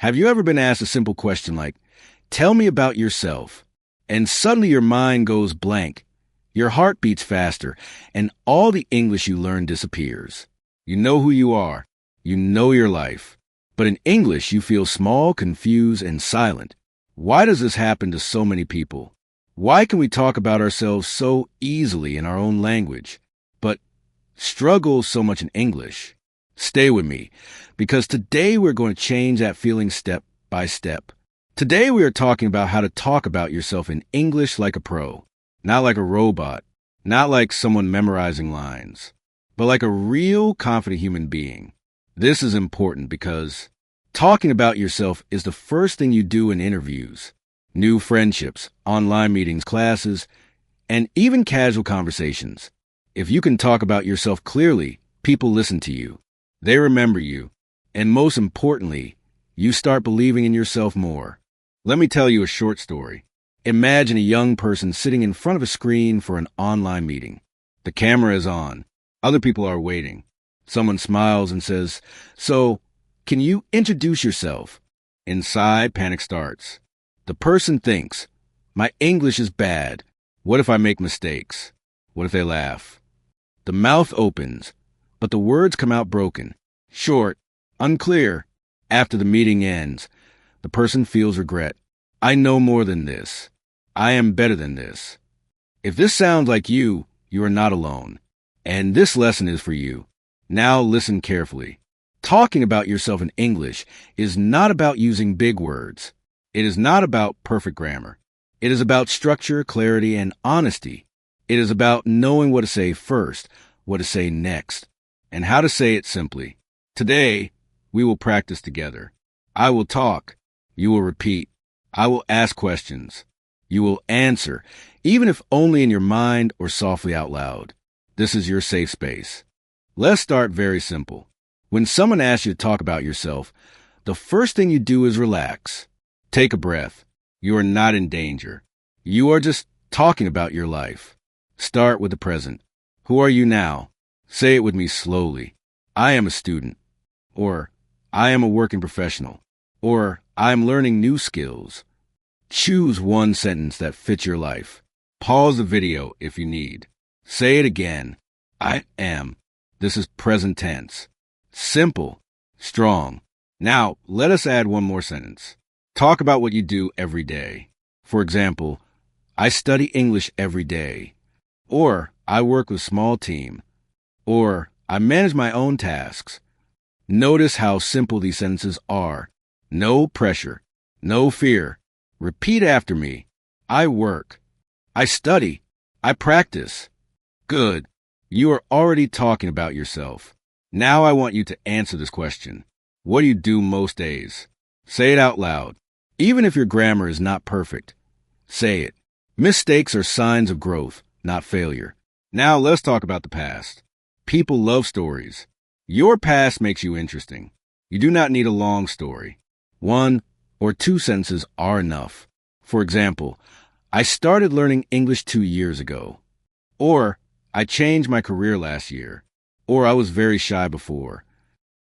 Have you ever been asked a simple question like, tell me about yourself, and suddenly your mind goes blank, your heart beats faster, and all the English you learn disappears? You know who you are. You know your life. But in English, you feel small, confused, and silent. Why does this happen to so many people? Why can we talk about ourselves so easily in our own language, but struggle so much in English? Stay with me, because today we're going to change that feeling step by step. Today we are talking about how to talk about yourself in English like a pro, not like a robot, not like someone memorizing lines, but like a real confident human being. This is important because talking about yourself is the first thing you do in interviews, new friendships, online meetings, classes, and even casual conversations. If you can talk about yourself clearly, people listen to you. They remember you. And most importantly, you start believing in yourself more. Let me tell you a short story. Imagine a young person sitting in front of a screen for an online meeting. The camera is on. Other people are waiting. Someone smiles and says, "So, can you introduce yourself?" Inside, panic starts. The person thinks, my English is bad. What if I make mistakes? What if they laugh? The mouth opens, but the words come out broken, short, unclear. After the meeting ends, the person feels regret. I know more than this. I am better than this. If this sounds like you are not alone. And this lesson is for you. Now listen carefully. Talking about yourself in English is not about using big words. It is not about perfect grammar. It is about structure, clarity, and honesty. It is about knowing what to say first, what to say next, and how to say it simply. Today, we will practice together. I will talk. You will repeat. I will ask questions. You will answer, even if only in your mind or softly out loud. This is your safe space. Let's start very simple. When someone asks you to talk about yourself, the first thing you do is relax. Take a breath. You are not in danger. You are just talking about your life. Start with the present. Who are you now? Say it with me slowly. I am a student. Or, I am a working professional. Or, I am learning new skills. Choose one sentence that fits your life. Pause the video if you need. Say it again. I am. This is present tense. Simple. Strong. Now, let us add one more sentence. Talk about what you do every day. For example, I study English every day. Or, I work with a small team. Or, I manage my own tasks. Notice how simple these sentences are. No pressure. No fear. Repeat after me. I work. I study. I practice. Good. You are already talking about yourself. Now I want you to answer this question. What do you do most days? Say it out loud. Even if your grammar is not perfect, say it. Mistakes are signs of growth, not failure. Now let's talk about the past. People love stories. Your past makes you interesting. You do not need a long story. 1 or 2 sentences are enough. For example, I started learning English 2 years ago. Or, I changed my career last year. Or, I was very shy before.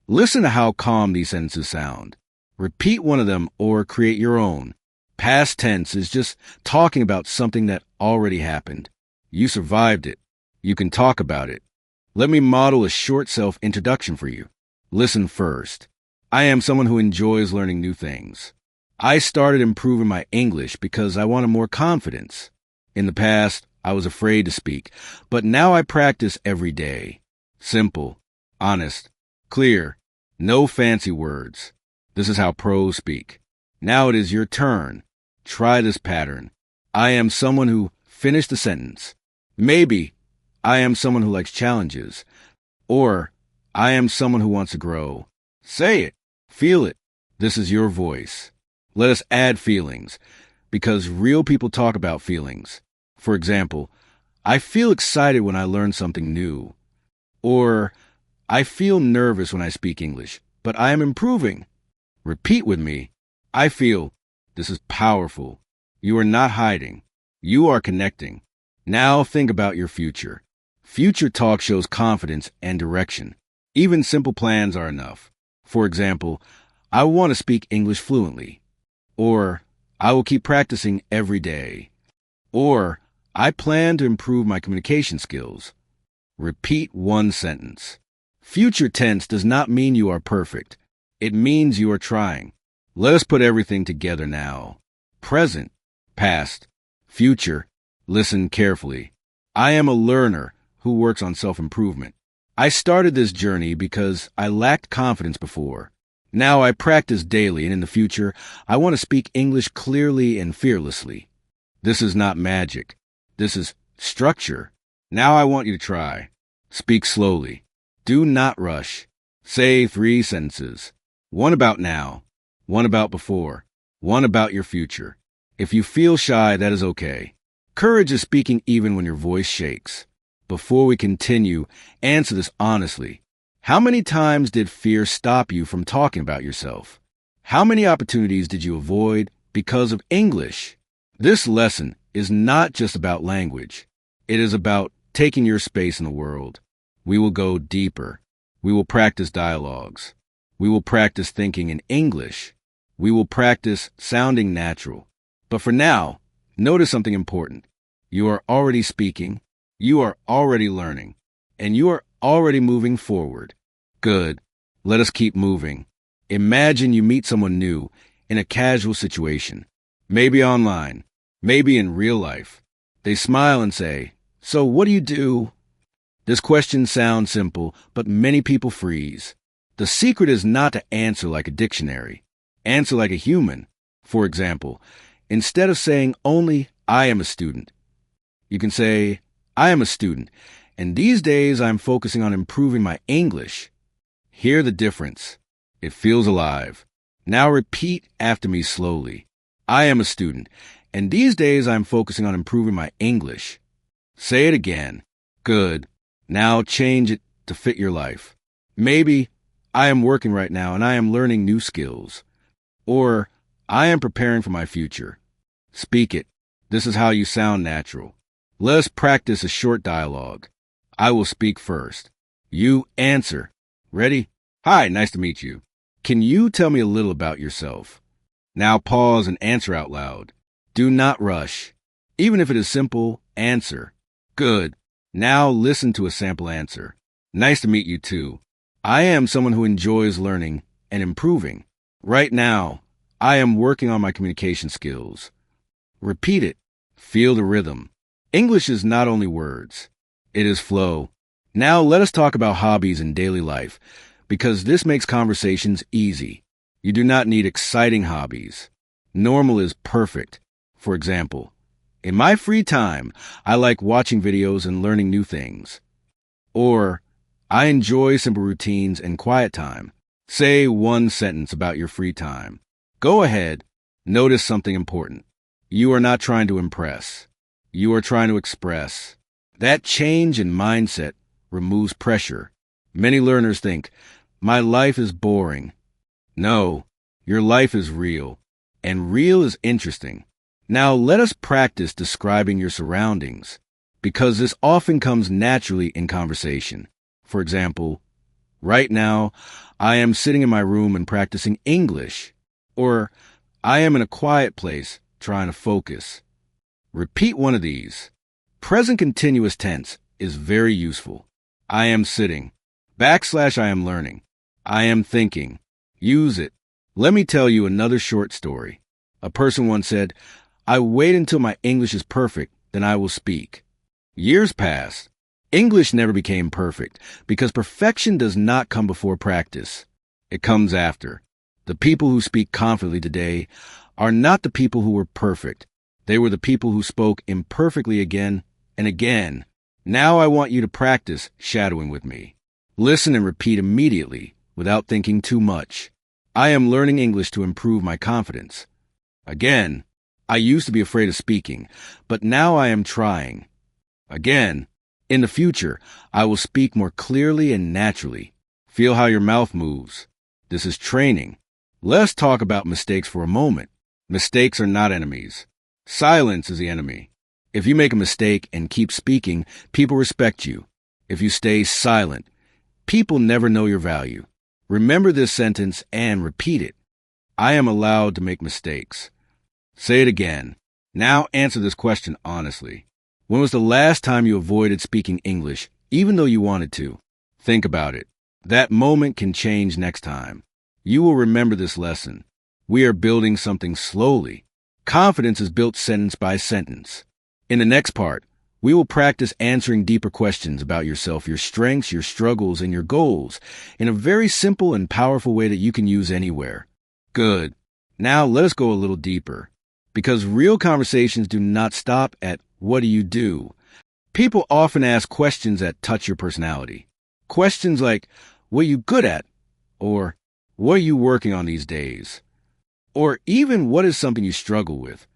Listen to how calm these sentences sound. Repeat one of them or create your own. Past tense is just talking about something that already happened. You survived it. You can talk about it. Let me model a short self-introduction for you. Listen first. I am someone who enjoys learning new things. I started improving my English because I wanted more confidence. In the past, I was afraid to speak, but now I practice every day. Simple, honest, clear, no fancy words. This is how pros speak. Now it is your turn. Try this pattern. I am someone who finished the sentence. Maybe I am someone who likes challenges. Or I am someone who wants to grow. Say it. Feel it. This is your voice. Let us add feelings, because real people talk about feelings. For example, I feel excited when I learn something new. Or, I feel nervous when I speak English, but I am improving. Repeat with me. I feel. This is powerful. You are not hiding. You are connecting. Now think about your future. Future talk shows confidence and direction. Even simple plans are enough. For example, I want to speak English fluently. Or, I will keep practicing every day. Or, I plan to improve my communication skills. Repeat one sentence. Future tense does not mean you are perfect. It means you are trying. Let us put everything together now. Present, past, future. Listen carefully. I am a learner who works on self-improvement. I started this journey because I lacked confidence before. Now I practice daily, and in the future, I want to speak English clearly and fearlessly. This is not magic. This is structure. Now I want you to try. Speak slowly. Do not rush. Say 3 sentences. One about now. One about before. One about your future. If you feel shy, that is okay. Courage is speaking even when your voice shakes. Before we continue, answer this honestly. How many times did fear stop you from talking about yourself? How many opportunities did you avoid because of English? This lesson is not just about language. It is about taking your space in the world. We will go deeper. We will practice dialogues. We will practice thinking in English. We will practice sounding natural. But for now, notice something important. You are already speaking. You are already learning. And you are already moving forward. Good. Let us keep moving. Imagine you meet someone new in a casual situation, maybe online, maybe in real life. They smile and say, "So what do you do?" This question sounds simple, but many people freeze. The secret is not to answer like a dictionary. Answer like a human. For example, instead of saying only, "I am a student," you can say, "I am a student, and these days I'm focusing on improving my English." Hear the difference. It feels alive. Now repeat after me slowly. I am a student, and these days I'm focusing on improving my English. Say it again. Good. Now change it to fit your life. Maybe, I am working right now and I am learning new skills. Or, I am preparing for my future. Speak it. This is how you sound natural. Let us practice a short dialogue. I will speak first. You answer. Ready? Hi, nice to meet you. Can you tell me a little about yourself? Now pause and answer out loud. Do not rush. Even if it is simple, answer. Good. Now listen to a sample answer. Nice to meet you too. I am someone who enjoys learning and improving. Right now, I am working on my communication skills. Repeat it. Feel the rhythm. English is not only words. It is flow. Now let us talk about hobbies in daily life, because this makes conversations easy. You do not need exciting hobbies. Normal is perfect. For example, in my free time, I like watching videos and learning new things. Or, I enjoy simple routines and quiet time. Say one sentence about your free time. Go ahead. Notice something important. You are not trying to impress. You are trying to express. That change in mindset removes pressure. Many learners think, my life is boring. No, your life is real. And real is interesting. Now let us practice describing your surroundings, because this often comes naturally in conversation. For example, right now, I am sitting in my room and practicing English. Or, I am in a quiet place trying to focus. Repeat one of these. Present continuous tense is very useful. I am sitting. / I am learning. I am thinking. Use it. Let me tell you another short story. A person once said, I wait until my English is perfect, then I will speak. Years passed. English never became perfect because perfection does not come before practice. It comes after. The people who speak confidently today are not the people who were perfect. They were the people who spoke imperfectly again and again. Now I want you to practice shadowing with me. Listen and repeat immediately without thinking too much. I am learning English to improve my confidence. Again, I used to be afraid of speaking, but now I am trying. Again, in the future, I will speak more clearly and naturally. Feel how your mouth moves. This is training. Let's talk about mistakes for a moment. Mistakes are not enemies. Silence is the enemy. If you make a mistake and keep speaking, people respect you. If you stay silent, people never know your value. Remember this sentence and repeat it. I am allowed to make mistakes. Say it again. Now answer this question honestly. When was the last time you avoided speaking English, even though you wanted to? Think about it. That moment can change next time. You will remember this lesson. We are building something slowly. Confidence is built sentence by sentence. In the next part, we will practice answering deeper questions about yourself, your strengths, your struggles, and your goals in a very simple and powerful way that you can use anywhere. Good. Now let us go a little deeper. Because real conversations do not stop at what do you do? People often ask questions that touch your personality. Questions like, what are you good at? Or, what are you working on these days? Or even, what is something you struggle with?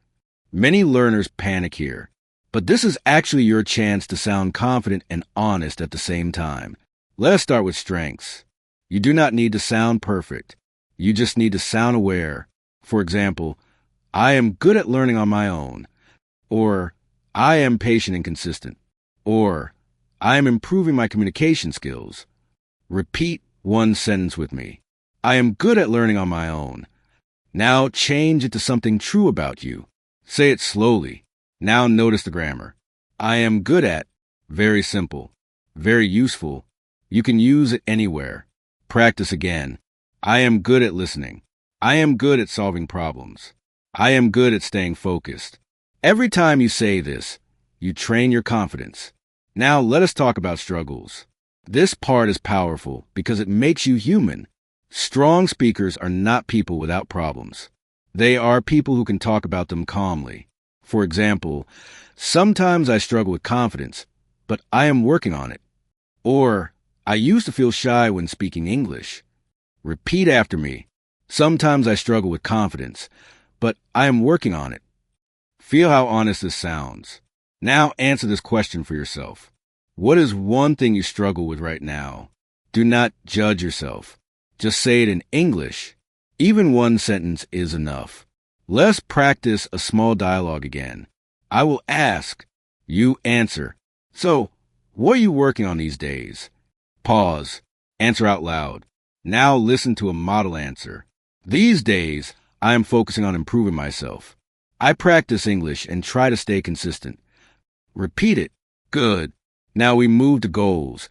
Many learners panic here, but this is actually your chance to sound confident and honest at the same time. Let us start with strengths. You do not need to sound perfect. You just need to sound aware. For example, I am good at learning on my own. Or, I am patient and consistent. Or, I am improving my communication skills. Repeat one sentence with me. I am good at learning on my own. Now change it to something true about you. Say it slowly. Now notice the grammar. I am good at, very simple, very useful. You can use it anywhere. Practice again. I am good at listening. I am good at solving problems. I am good at staying focused. Every time you say this, you train your confidence. Now let us talk about struggles. This part is powerful because it makes you human. Strong speakers are not people without problems. They are people who can talk about them calmly. For example, sometimes I struggle with confidence, but I am working on it. Or, I used to feel shy when speaking English. Repeat after me. Sometimes I struggle with confidence, but I am working on it. Feel how honest this sounds. Now answer this question for yourself. What is one thing you struggle with right now? Do not judge yourself. Just say it in English. Even one sentence is enough. Let's practice a small dialogue again. I will ask. You answer. So, what are you working on these days? Pause. Answer out loud. Now listen to a model answer. These days, I am focusing on improving myself. I practice English and try to stay consistent. Repeat it. Good. Now we move to goals,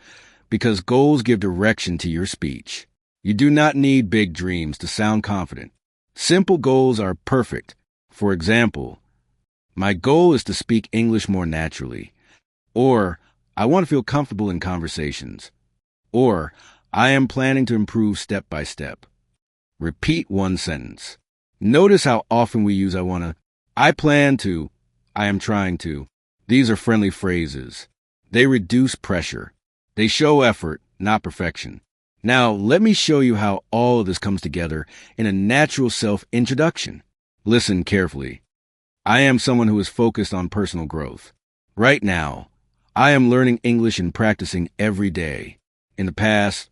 because goals give direction to your speech. You do not need big dreams to sound confident. Simple goals are perfect. For example, my goal is to speak English more naturally. Or, I want to feel comfortable in conversations. Or, I am planning to improve step by step. Repeat one sentence. Notice how often we use I plan to, I am trying to. These are friendly phrases. They reduce pressure. They show effort, not perfection. Now, let me show you how all of this comes together in a natural self-introduction. Listen carefully. I am someone who is focused on personal growth. Right now, I am learning English and practicing every day. In the past,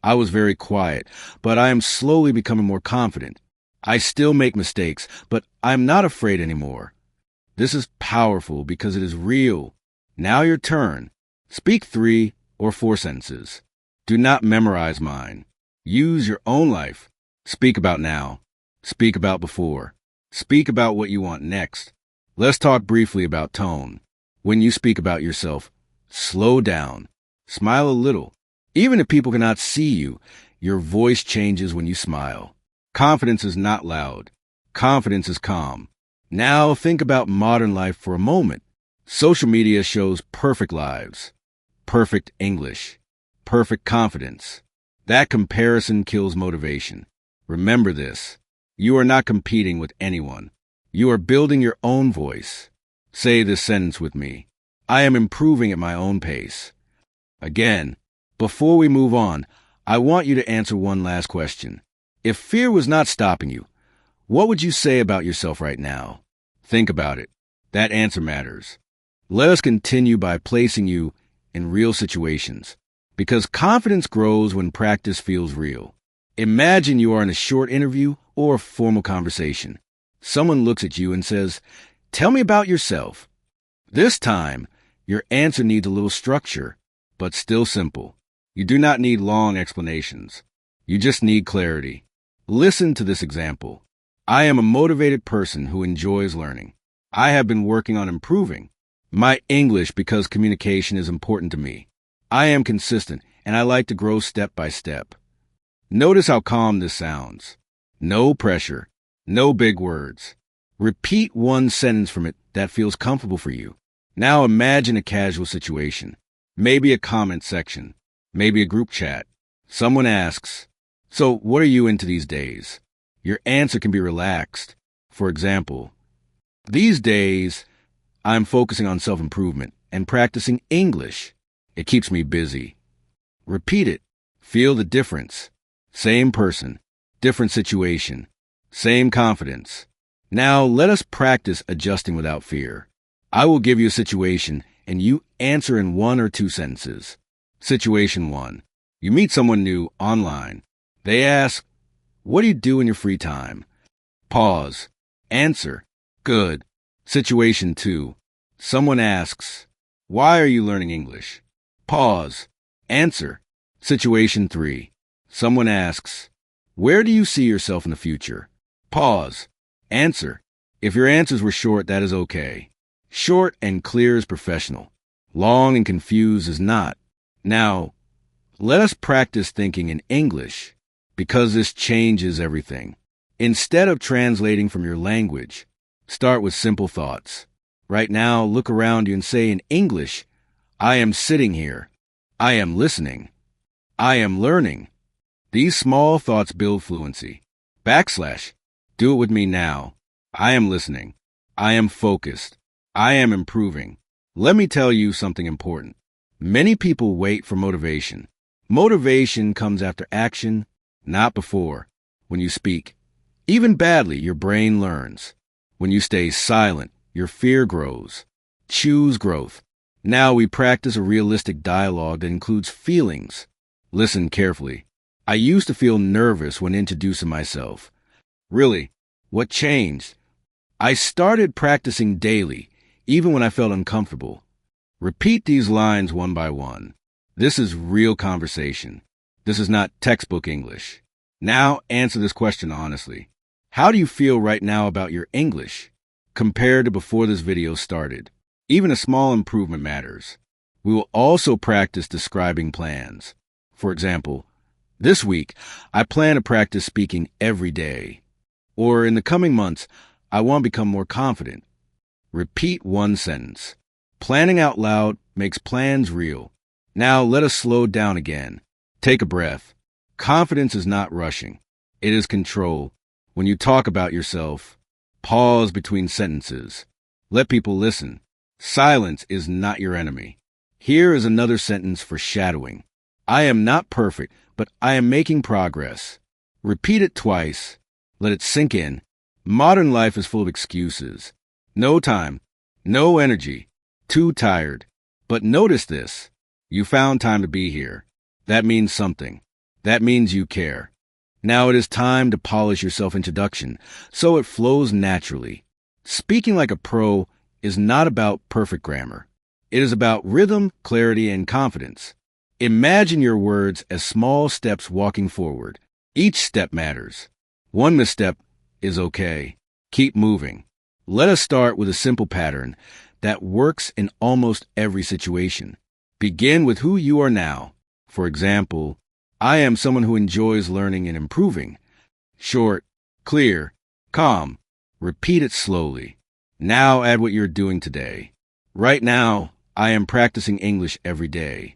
I was very quiet, but I am slowly becoming more confident. I still make mistakes, but I'm not afraid anymore. This is powerful because it is real. Now your turn. Speak 3 or 4 sentences. Do not memorize mine. Use your own life. Speak about now. Speak about before. Speak about what you want next. Let's talk briefly about tone. When you speak about yourself, slow down. Smile a little. Even if people cannot see you, your voice changes when you smile. Confidence is not loud. Confidence is calm. Now think about modern life for a moment. Social media shows perfect lives, perfect English, perfect confidence. That comparison kills motivation. Remember this. You are not competing with anyone. You are building your own voice. Say this sentence with me. I am improving at my own pace. Again, before we move on, I want you to answer one last question. If fear was not stopping you, what would you say about yourself right now? Think about it. That answer matters. Let us continue by placing you in real situations, because confidence grows when practice feels real. Imagine you are in a short interview or a formal conversation. Someone looks at you and says, "Tell me about yourself." This time, your answer needs a little structure, but still simple. You do not need long explanations. You just need clarity. Listen to this example. I am a motivated person who enjoys learning. I have been working on improving my English because communication is important to me. I am consistent and I like to grow step by step. Notice how calm this sounds. No pressure, no big words. Repeat one sentence from it that feels comfortable for you. Now imagine a casual situation. Maybe a comment section. Maybe a group chat. Someone asks, "So, what are you into these days?" Your answer can be relaxed. For example, "These days, I'm focusing on self-improvement and practicing English. It keeps me busy." Repeat it. Feel the difference. Same person, different situation, same confidence. Now let us practice adjusting without fear. I will give you a situation and you answer in 1 or 2 sentences. Situation 1. You meet someone new online. They ask, "What do you do in your free time?" Pause. Answer. "Good." Situation 2. Someone asks, "Why are you learning English?" Pause. Answer. Situation 3. Someone asks, "Where do you see yourself in the future?" Pause. Answer. If your answers were short, that is okay. Short and clear is professional. Long and confused is not. Now, let us practice thinking in English, because this changes everything. Instead of translating from your language, start with simple thoughts. Right now, look around you and say in English, "I am sitting here. I am listening. I am learning." These small thoughts build fluency. Backslash. Do it with me now. I am listening. I am focused. I am improving. Let me tell you something important. Many people wait for motivation. Motivation comes after action, not before. When you speak, even badly, your brain learns. When you stay silent, your fear grows. Choose growth. Now we practice a realistic dialogue that includes feelings. Listen carefully. I used to feel nervous when introducing myself. Really, what changed? I started practicing daily, even when I felt uncomfortable. Repeat these lines one by one. This is real conversation. This is not textbook English. Now answer this question honestly. How do you feel right now about your English compared to before this video started? Even a small improvement matters. We will also practice describing plans. For example, this week, I plan to practice speaking every day. Or in the coming months, I want to become more confident. Repeat one sentence. Planning out loud makes plans real. Now let us slow down again. Take a breath. Confidence is not rushing. It is control. When you talk about yourself, pause between sentences. Let people listen. Silence is not your enemy. Here is another sentence for shadowing. I am not perfect, but I am making progress. Repeat it twice. Let it sink in. Modern life is full of excuses. No time, no energy, too tired. But notice this. You found time to be here. That means something. That means you care. Now it is time to polish your self-introduction so it flows naturally. Speaking like a pro is not about perfect grammar. It is about rhythm, clarity, and confidence. Imagine your words as small steps walking forward. Each step matters. One misstep is okay. Keep moving. Let us start with a simple pattern that works in almost every situation. Begin with who you are now. For example, I am someone who enjoys learning and improving. Short, clear, calm. Repeat it slowly. Now add what you're doing today. Right now, I am practicing English every day.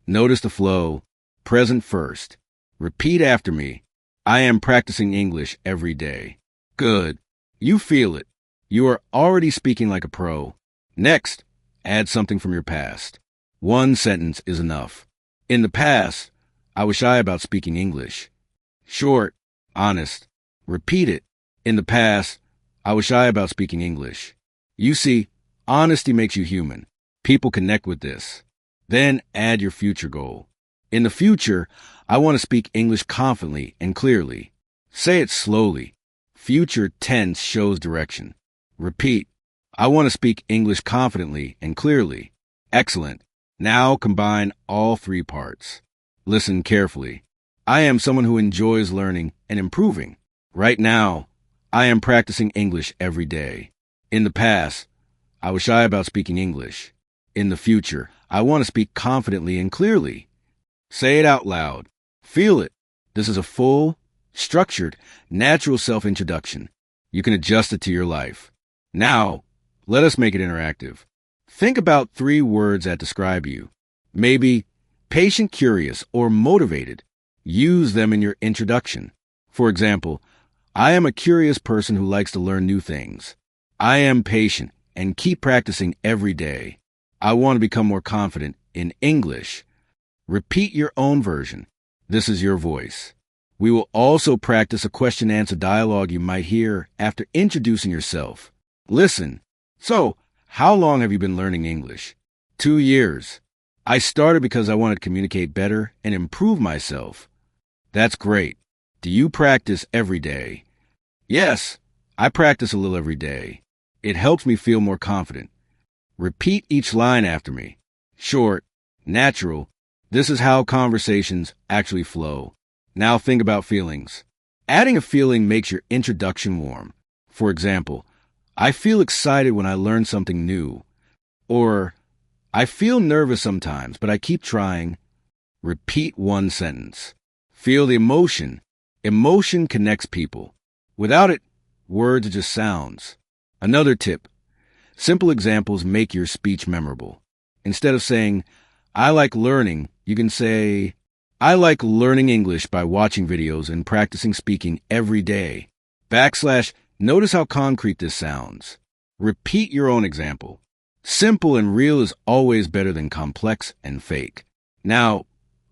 Notice the flow. Present first. Repeat after me. I am practicing English every day. Good. You feel it. You are already speaking like a pro. Next, add something from your past. One sentence is enough. In the past, I was shy about speaking English. Short, honest. Repeat it. In the past, I was shy about speaking English. You see, honesty makes you human. People connect with this. Then add your future goal. In the future, I want to speak English confidently and clearly. Say it slowly. Future tense shows direction. Repeat. I want to speak English confidently and clearly. Excellent. Now combine all 3 parts. Listen carefully. I am someone who enjoys learning and improving. Right now, I am practicing English every day. In the past, I was shy about speaking English. In the future, I want to speak confidently and clearly. Say it out loud. Feel it. This is a full, structured, natural self-introduction. You can adjust it to your life. Now, let us make it interactive. Think about 3 words that describe you. Maybe patient, curious, or motivated. Use them in your introduction. For example, I am a curious person who likes to learn new things. I am patient and keep practicing every day. I want to become more confident in English. Repeat your own version. This is your voice. We will also practice a question-answer dialogue you might hear after introducing yourself. Listen. So, how long have you been learning English? 2 years. I started because I wanted to communicate better and improve myself. That's great. Do you practice every day? Yes, I practice a little every day. It helps me feel more confident. Repeat each line after me. Short, natural. This is how conversations actually flow. Now think about feelings. Adding a feeling makes your introduction warm. For example, I feel excited when I learn something new. Or, I feel nervous sometimes, but I keep trying. Repeat one sentence. Feel the emotion. Emotion connects people. Without it, words are just sounds. Another tip. Simple examples make your speech memorable. Instead of saying, I like learning, you can say, I like learning English by watching videos and practicing speaking every day. Notice how concrete this sounds. Repeat your own example. Simple and real is always better than complex and fake. Now,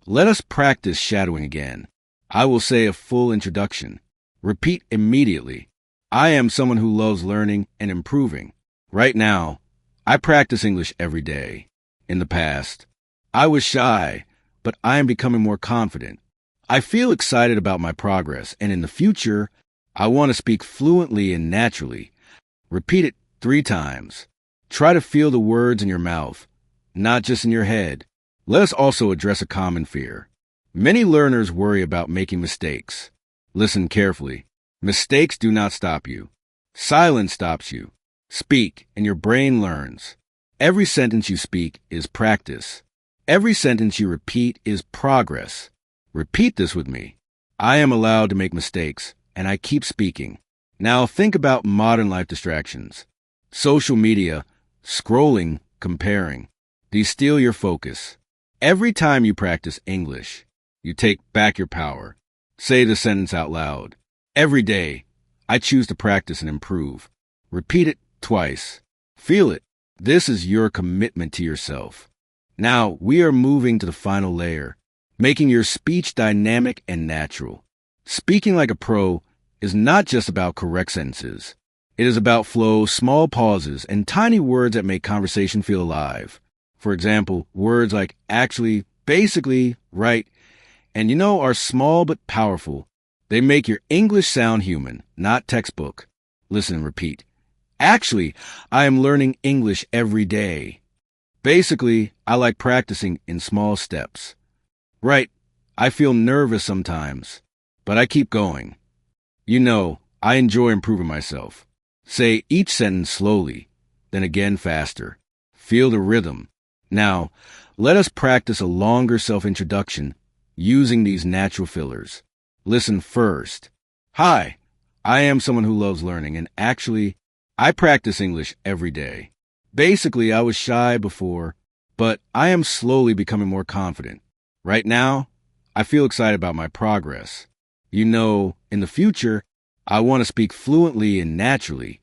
let us practice shadowing again. I will say a full introduction. Repeat immediately. I am someone who loves learning and improving. Right now, I practice English every day. In the past, I was shy, but I am becoming more confident. I feel excited about my progress, and in the future, I want to speak fluently and naturally. Repeat it 3 times. Try to feel the words in your mouth, not just in your head. Let us also address a common fear. Many learners worry about making mistakes. Listen carefully. Mistakes do not stop you. Silence stops you. Speak, and your brain learns. Every sentence you speak is practice. Every sentence you repeat is progress. Repeat this with me. I am allowed to make mistakes, and I keep speaking. Now think about modern life distractions. Social media, scrolling, comparing. These steal your focus. Every time you practice English, you take back your power. Say the sentence out loud. Every day, I choose to practice and improve. Repeat it twice. Feel it. This is your commitment to yourself. Now, we are moving to the final layer, making your speech dynamic and natural. Speaking like a pro is not just about correct sentences. It is about flow, small pauses, and tiny words that make conversation feel alive. For example, words like actually, basically, right, and are small but powerful. They make your English sound human, not textbook. Listen and repeat. Actually, I am learning English every day. Basically, I like practicing in small steps. Right, I feel nervous sometimes, but I keep going. I enjoy improving myself. Say each sentence slowly, then again faster. Feel the rhythm. Now, let us practice a longer self-introduction using these natural fillers. Listen first. Hi, I am someone who loves learning, and actually, I practice English every day. Basically, I was shy before, but I am slowly becoming more confident. Right now, I feel excited about my progress. In the future, I want to speak fluently and naturally.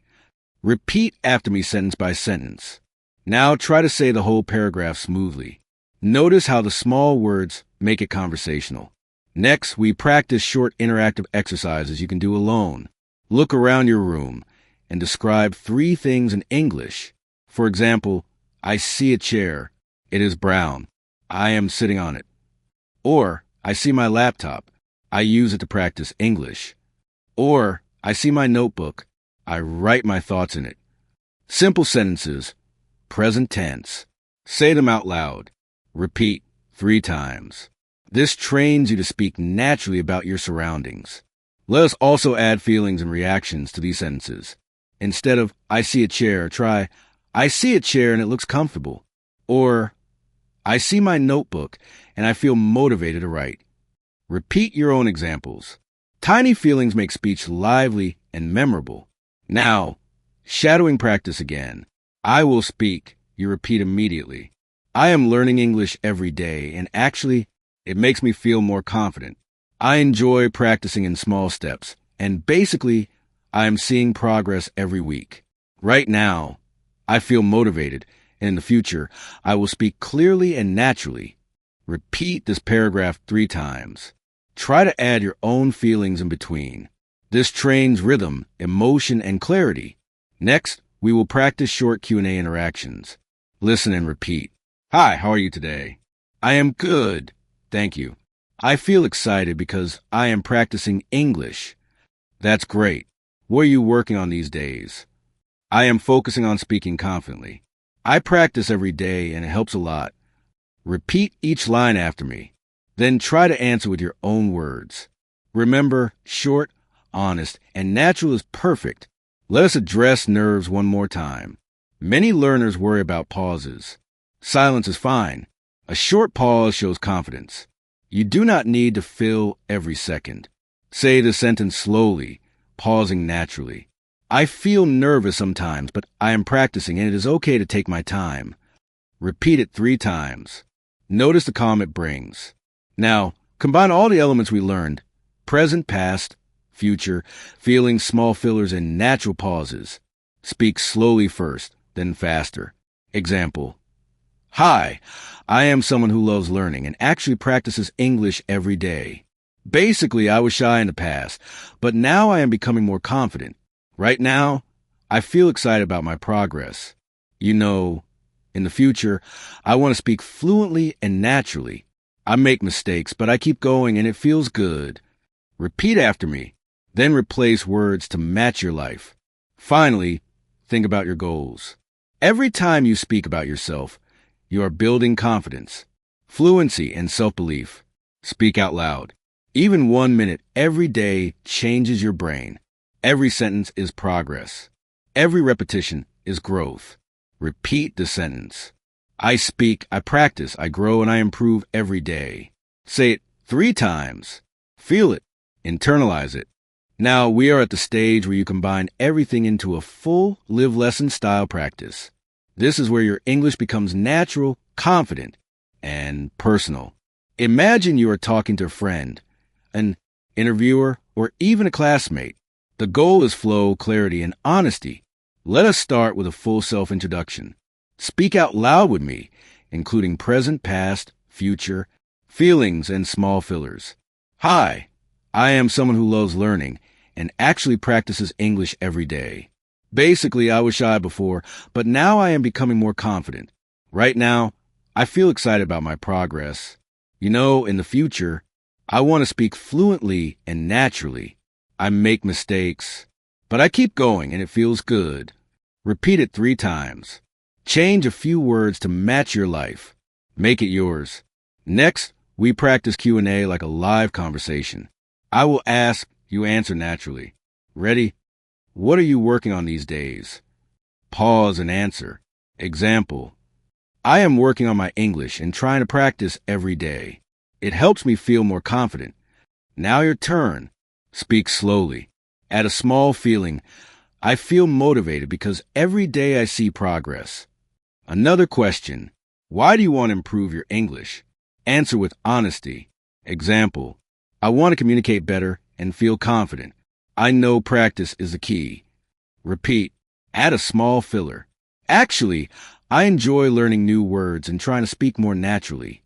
Repeat after me sentence by sentence. Now try to say the whole paragraph smoothly. Notice how the small words make it conversational. Next, we practice short interactive exercises you can do alone. Look around your room and describe 3 things in English. For example, I see a chair. It is brown. I am sitting on it. Or, I see my laptop. I use it to practice English. Or, I see my notebook. I write my thoughts in it. Simple sentences. Present tense. Say them out loud. Repeat 3 times. This trains you to speak naturally about your surroundings. Let us also add feelings and reactions to these sentences. Instead of, I see a chair, try, I see a chair and it looks comfortable. Or, I see my notebook and I feel motivated to write. Repeat your own examples. Tiny feelings make speech lively and memorable. Now, shadowing practice again. I will speak. You repeat immediately. I am learning English every day, and actually, it makes me feel more confident. I enjoy practicing in small steps, and basically, I am seeing progress every week. Right now, I feel motivated, and in the future, I will speak clearly and naturally. Repeat this paragraph 3 times. Try to add your own feelings in between. This trains rhythm, emotion, and clarity. Next, we will practice short Q&A interactions. Listen and repeat. Hi, how are you today? I am good. Thank you. I feel excited because I am practicing English. That's great. What are you working on these days? I am focusing on speaking confidently. I practice every day and it helps a lot. Repeat each line after me. Then try to answer with your own words. Remember, short, honest, and natural is perfect. Let us address nerves one more time. Many learners worry about pauses. Silence is fine. A short pause shows confidence. You do not need to fill every second. Say the sentence slowly, pausing naturally. I feel nervous sometimes, but I am practicing and it is okay to take my time. Repeat it 3 times. Notice the calm it brings. Now, combine all the elements we learned: present, past, future, feelings, small fillers, and natural pauses. Speak slowly first, then faster. Example. Hi, I am someone who loves learning and actually practices English every day. Basically, I was shy in the past, but now I am becoming more confident. Right now, I feel excited about my progress. You know, in the future, I want to speak fluently and naturally. I make mistakes, but I keep going and it feels good. Repeat after me, then replace words to match your life. Finally, think about your goals. Every time you speak about yourself, you are building confidence, fluency, and self-belief. Speak out loud. Even 1 minute every day changes your brain. Every sentence is progress. Every repetition is growth. Repeat the sentence. I speak, I practice, I grow, and I improve every day. Say it 3 times. Feel it. Internalize it. Now we are at the stage where you combine everything into a full live lesson style practice. This is where your English becomes natural, confident, and personal. Imagine you are talking to a friend, an interviewer, or even a classmate. The goal is flow, clarity, and honesty. Let us start with a full self-introduction. Speak out loud with me, including present, past, future, feelings, and small fillers. Hi, I am someone who loves learning and actually practices English every day. Basically, I was shy before, but now I am becoming more confident. Right now, I feel excited about my progress. You know, in the future, I want to speak fluently and naturally. I make mistakes, but I keep going and it feels good. Repeat it 3 times. Change a few words to match your life. Make it yours. Next, we practice Q&A like a live conversation. I will ask, you answer naturally. Ready? What are you working on these days? Pause and answer. Example. I am working on my English and trying to practice every day. It helps me feel more confident. Now your turn. Speak slowly. Add a small feeling. I feel motivated because every day I see progress. Another question. Why do you want to improve your English? Answer with honesty. Example. I want to communicate better and feel confident. I know practice is the key. Repeat. Add a small filler. Actually, I enjoy learning new words and trying to speak more naturally.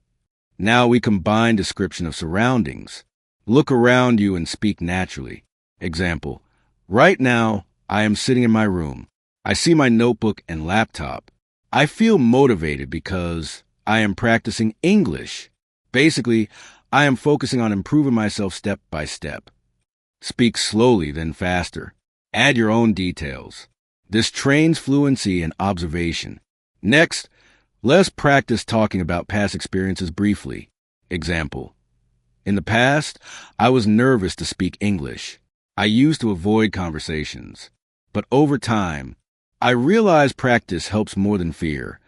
Now we combine description of surroundings. Look around you and speak naturally. Example. Right now, I am sitting in my room. I see my notebook and laptop. I feel motivated because I am practicing English. Basically, I am focusing on improving myself step by step. Speak slowly, then faster. Add your own details. This trains fluency and observation. Next, let's practice talking about past experiences briefly. Example. In the past, I was nervous to speak English. I used to avoid conversations. But over time, I realized practice helps more than fear.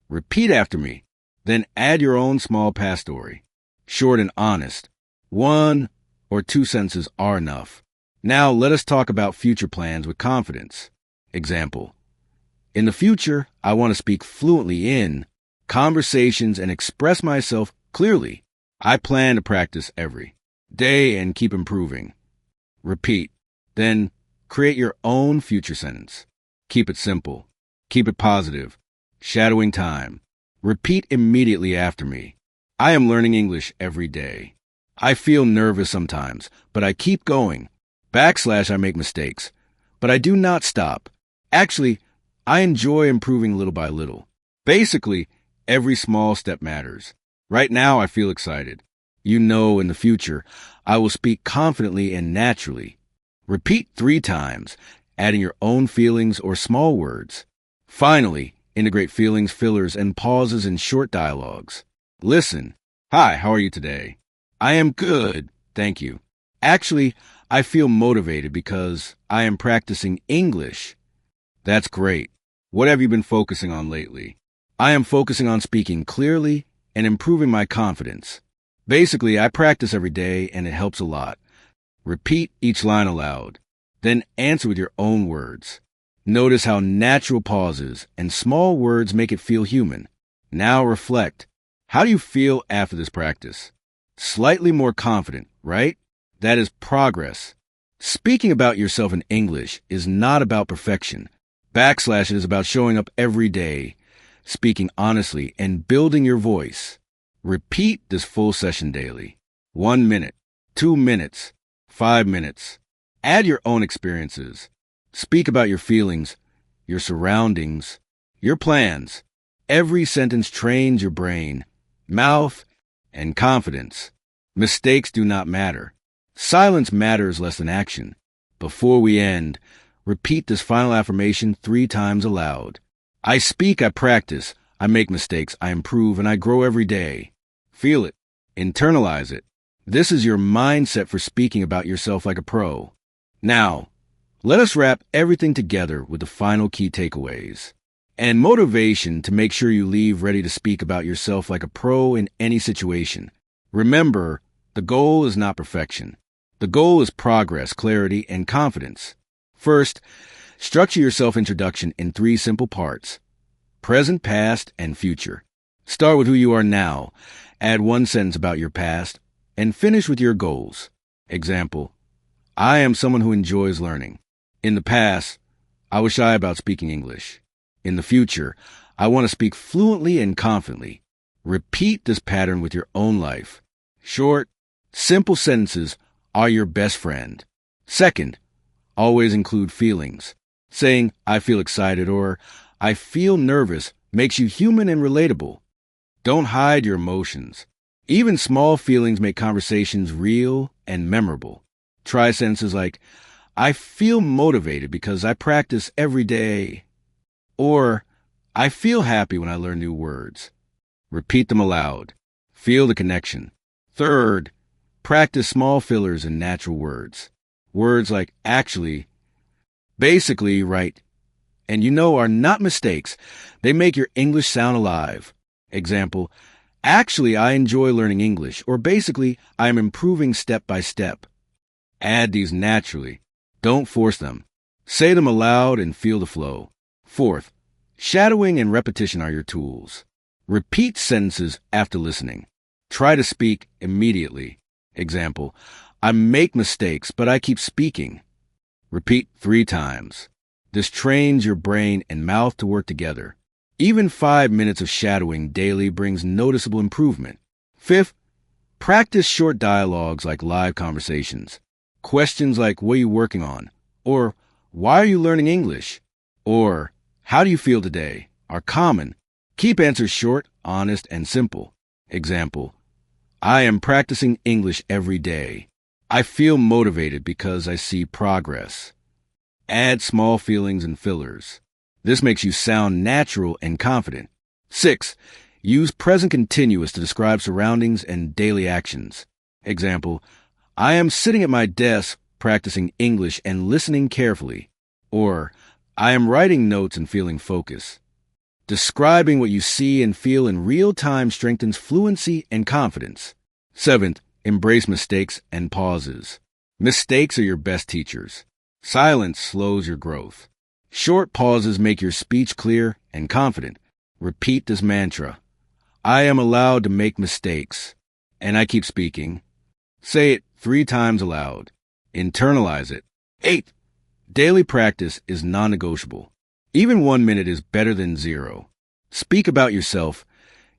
Repeat after me, then add your own small past story. Short and honest. 1 or 2 sentences are enough. Now let us talk about future plans with confidence. Example. In the future, I want to speak fluently in conversations and express myself clearly. I plan to practice every day and keep improving. Repeat. Then create your own future sentence. Keep it simple. Keep it positive. Shadowing time. Repeat immediately after me. I am learning English every day. I feel nervous sometimes, but I keep going. I make mistakes, but I do not stop. Actually, I enjoy improving little by little. Basically, every small step matters. Right now, I feel excited. You know, in the future, I will speak confidently and naturally. Repeat 3 times, adding your own feelings or small words. Finally, integrate feelings, fillers, and pauses in short dialogues. Listen. Hi, how are you today? I am good, thank you. Actually, I feel motivated because I am practicing English. That's great. What have you been focusing on lately? I am focusing on speaking clearly and improving my confidence. Basically, I practice every day and it helps a lot. Repeat each line aloud, then answer with your own words. Notice how natural pauses and small words make it feel human. Now reflect. How do you feel after this practice? Slightly more confident, right? That is progress. Speaking about yourself in English is not about perfection. It is about showing up every day, speaking honestly, and building your voice. Repeat this full session daily. 1 minute, 2 minutes, 5 minutes. Add your own experiences. Speak about your feelings, your surroundings, your plans. Every sentence trains your brain, mouth, and confidence. Mistakes do not matter. Silence matters less than action. Before we end, repeat this final affirmation 3 times aloud. I speak, I practice, I make mistakes, I improve, and I grow every day. Feel it. Internalize it. This is your mindset for speaking about yourself like a pro. Now, let us wrap everything together with the final key takeaways and motivation to make sure you leave ready to speak about yourself like a pro in any situation. Remember, the goal is not perfection. The goal is progress, clarity, and confidence. First, structure your self-introduction in 3 simple parts: present, past, and future. Start with who you are now, add 1 sentence about your past, and finish with your goals. Example, I am someone who enjoys learning. In the past, I was shy about speaking English. In the future, I want to speak fluently and confidently. Repeat this pattern with your own life. Short, simple sentences are your best friend. Second, always include feelings. Saying, I feel excited or I feel nervous makes you human and relatable. Don't hide your emotions. Even small feelings make conversations real and memorable. Try sentences like, I feel motivated because I practice every day. Or, I feel happy when I learn new words. Repeat them aloud. Feel the connection. Third, practice small fillers in natural words. Words like actually, basically, right, and are not mistakes. They make your English sound alive. Example, actually, I enjoy learning English, or basically, I am improving step by step. Add these naturally. Don't force them. Say them aloud and feel the flow. Fourth, shadowing and repetition are your tools. Repeat sentences after listening. Try to speak immediately. Example, I make mistakes, but I keep speaking. Repeat 3 times. This trains your brain and mouth to work together. Even 5 minutes of shadowing daily brings noticeable improvement. Fifth, practice short dialogues like live conversations. Questions like, what are you working on? Or, why are you learning English? Or, how do you feel today? Are common. Keep answers short, honest, and simple. Example, I am practicing English every day. I feel motivated because I see progress. Add small feelings and fillers. This makes you sound natural and confident. 6. Use present continuous to describe surroundings and daily actions. Example, I am sitting at my desk practicing English and listening carefully. Or, I am writing notes and feeling focus. Describing what you see and feel in real time strengthens fluency and confidence. 7th, embrace mistakes and pauses. Mistakes are your best teachers. Silence slows your growth. Short pauses make your speech clear and confident. Repeat this mantra. I am allowed to make mistakes. And I keep speaking. Say it 3 times aloud. Internalize it. 8th, daily practice is non-negotiable. Even 1 minute is better than 0. Speak about yourself,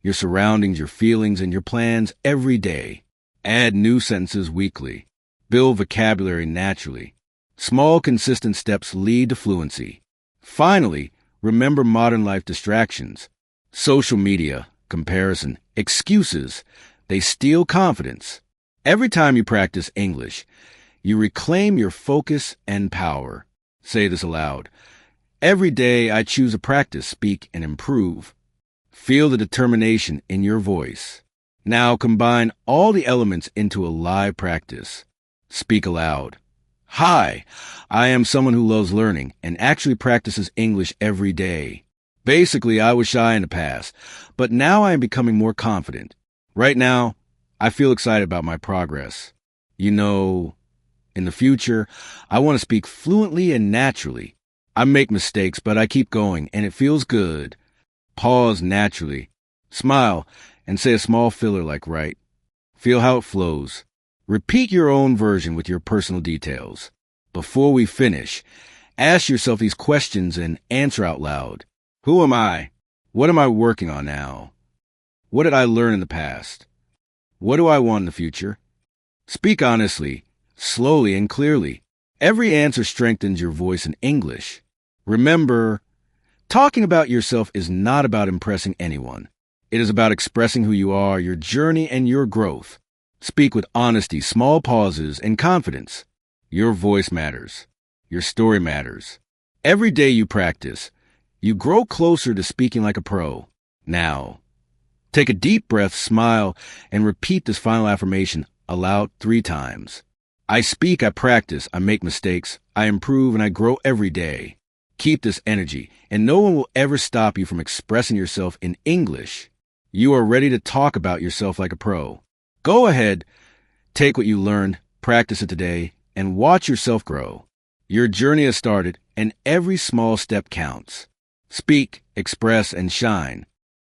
your surroundings, your feelings, and your plans every day. Add new sentences weekly. Build vocabulary naturally. Small, consistent steps lead to fluency. Finally, remember modern life distractions. Social media, comparison, excuses. They steal confidence. Every time you practice English, you reclaim your focus and power. Say this aloud. Every day I choose a practice, speak, and improve. Feel the determination in your voice. Now combine all the elements into a live practice. Speak aloud. Hi, I am someone who loves learning and actually practices English every day. Basically, I was shy in the past, but now I am becoming more confident. Right now, I feel excited about my progress. You know, in the future, I want to speak fluently and naturally. I make mistakes, but I keep going, and it feels good. Pause naturally. Smile, and say a small filler like right. Feel how it flows. Repeat your own version with your personal details. Before we finish, ask yourself these questions and answer out loud. Who am I? What am I working on now? What did I learn in the past? What do I want in the future? Speak honestly, slowly, and clearly. Every answer strengthens your voice in English. Remember, talking about yourself is not about impressing anyone. It is about expressing who you are, your journey, and your growth. Speak with honesty, small pauses, and confidence. Your voice matters. Your story matters. Every day you practice, you grow closer to speaking like a pro. Now, take a deep breath, smile, and repeat this final affirmation aloud 3 times. I speak, I practice, I make mistakes, I improve, and I grow every day. Keep this energy, and no one will ever stop you from expressing yourself in English. You are ready to talk about yourself like a pro. Go ahead, take what you learned, practice it today, and watch yourself grow. Your journey has started, and every small step counts. Speak, express, and shine.